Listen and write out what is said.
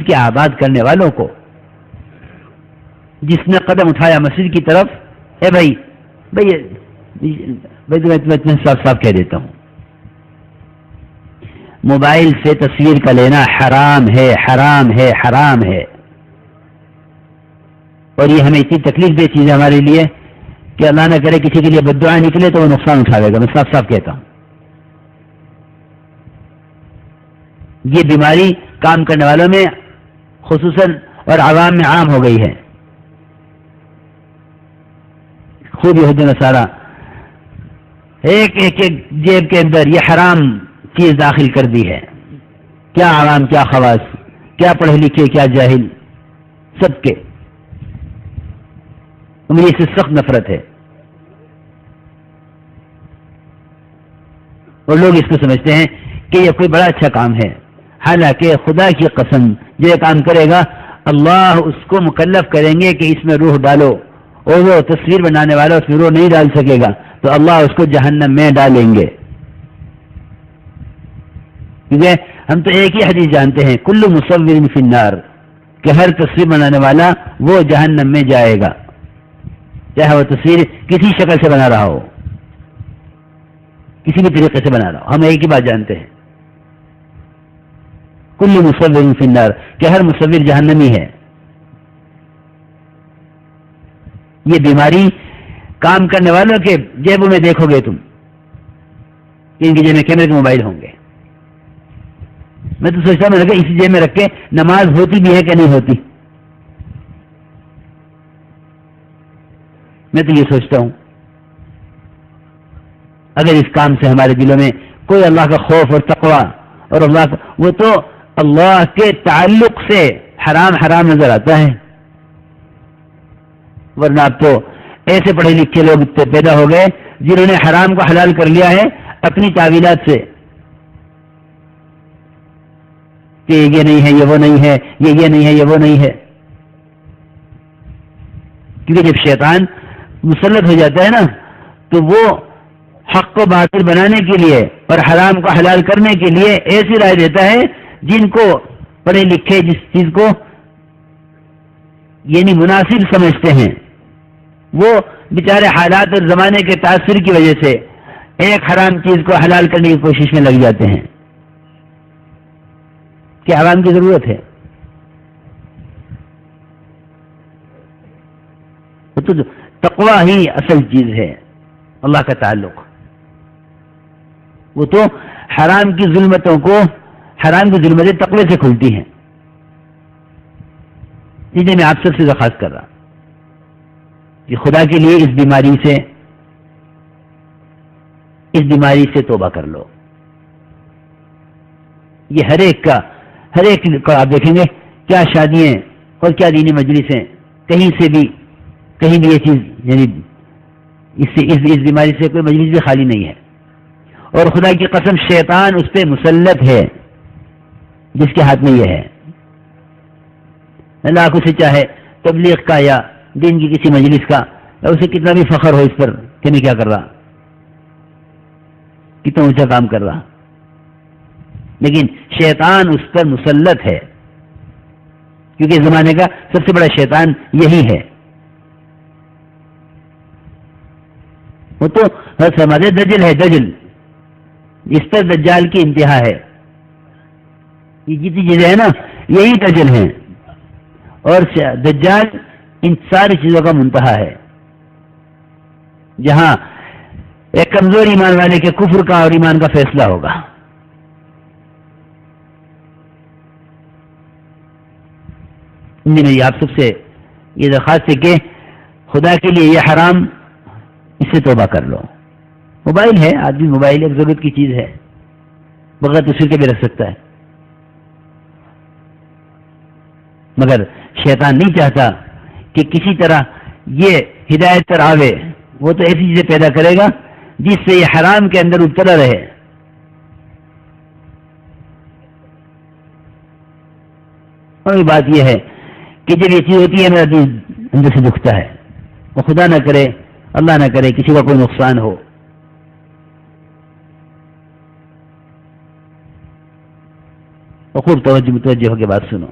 کے آباد کرنے والوں کو. جس نے قدم اٹھایا مسجد کی طرف، اے بھائی میں صاف صاف کہہ دیتا ہوں، موبائل سے تصویر کا لینا حرام ہے، حرام ہے، حرام ہے. اور یہ ہمیں اتنی تکلیف دہ چیز ہے ہمارے لیے کہ اللہ نہ کرے کسی کے لیے بد دعا نکلے تو وہ نقصان اٹھاوے گا. میں صاف صاف کہتا ہوں، یہ بیماری کام کرنے والوں میں خصوصاً اور عوام میں عام ہو گئی ہے. خوب یہود نصارہ ایک ایک جیب کے اندر یہ حرام چیز داخل کر دی ہے. کیا عوام، کیا خواص، کیا پڑھے لکھے، کیا جاہل، سب کے. مجھے اس سے سخت نفرت ہے. اور لوگ اس کو سمجھتے ہیں کہ یہ کوئی بڑا اچھا کام ہے، حالانکہ خدا کی قسم جو یہ کام کرے گا اللہ اس کو مکلف کریں گے کہ اس میں روح ڈالو، اور وہ تصویر بنانے والا اس میں روح نہیں ڈال سکے گا تو اللہ اس کو جہنم میں ڈالیں گے. کیونکہ ہم تو ایک ہی حدیث جانتے ہیں، کل مصور فی النار، کہ ہر تصویر بنانے والا وہ جہنم میں جائے گا، چاہے وہ تصویر کسی شکل سے بنا رہا ہو، کسی بھی طریقے سے بنا رہا ہو. ہم ایک ہی بات جانتے ہیں، کل مصور فی النار، کہ ہر مصور جہنمی ہے. یہ بیماری کام کرنے والوں کے جیبوں میں دیکھو گے تم، ان کی جیب میں کیمرے کے موبائل ہوں گے. میں تو سوچتا ہوں کہ اسی جیب میں رکھ کے نماز ہوتی بھی ہے کہ نہیں ہوتی. میں تو یہ سوچتا ہوں اگر اس کام سے ہمارے دلوں میں کوئی اللہ کا خوف اور تقوی اور اللہ کا، وہ تو اللہ کے تعلق سے حرام حرام نظر آتا ہے. ورنہ اب تو ایسے پڑھے لکھے لوگ پیدا ہو گئے جنہوں نے حرام کو حلال کر لیا ہے اپنی تعویلات سے، کہ یہ نہیں ہے، یہ وہ نہیں ہے، یہ نہیں ہے، یہ وہ نہیں ہے. کیونکہ جب شیطان مسلط ہو جاتا ہے نا تو وہ حق کو باطل بنانے کے لیے اور حرام کو حلال کرنے کے لیے ایسی رائے دیتا ہے جن کو پڑھے لکھے جس چیز کو یعنی مناسب سمجھتے ہیں، وہ بیچارے حالات اور زمانے کے تاثر کی وجہ سے ایک حرام چیز کو حلال کرنے کی کوشش میں لگ جاتے ہیں. کہ عوام کی ضرورت ہے. تو تقوی ہی اصل چیز ہے، اللہ کا تعلق. وہ تو حرام کی ظلمتوں کو، حرام کی ظلمتیں تقوی سے کھلتی ہیں. اس لیے میں آپ سب سے درخواست کر رہا کہ خدا کے لیے اس بیماری سے توبہ کر لو. یہ ہر ایک کا آپ دیکھیں گے کیا شادیاں اور کیا دینی مجلسیں، کہیں بھی یہ چیز یعنی اس بیماری سے کوئی مجلس بھی خالی نہیں ہے. اور خدا کی قسم شیطان اس پہ مسلط ہے جس کے ہاتھ میں یہ ہے. اللہ کو سے چاہے تبلیغ کا یا دین کی کسی مجلس کا، اسے کتنا بھی فخر ہو اس پر کہ میں کیا کر رہا، کتنا اونچا کام کر رہا، لیکن شیطان اس پر مسلط ہے. کیونکہ اس زمانے کا سب سے بڑا شیطان یہی ہے. وہ تو ہمارے دجل ہے، دجل اس پر دجال کی انتہا ہے. یہ جتنی چیزیں ہیں نا یہی دجل ہیں، اور دجال ان ساری چیزوں کا منتہا ہے. جہاں ایک کمزور ایمان والے کے کفر کا اور ایمان کا فیصلہ ہوگا. میری آپ سب سے یہ درخواست ہے کہ خدا کے لیے یہ حرام، اس سے توبہ کر لو. موبائل ہے، آدمی موبائل ایک ضرورت کی چیز ہے، بغیر تصویر کے بھی رکھ سکتا ہے. مگر شیطان نہیں چاہتا کہ کسی طرح یہ ہدایت پر آوے. وہ تو ایسی چیزیں پیدا کرے گا جس سے یہ حرام کے اندر ابتلا رہے. اور بات یہ ہے کہ جب یہ چیز ہوتی ہے میرا دل اندر سے دکھتا ہے. وہ خدا نہ کرے، اللہ نہ کرے کسی کا کوئی نقصان ہو. اور خوب توجہ ہو کے بات سنو.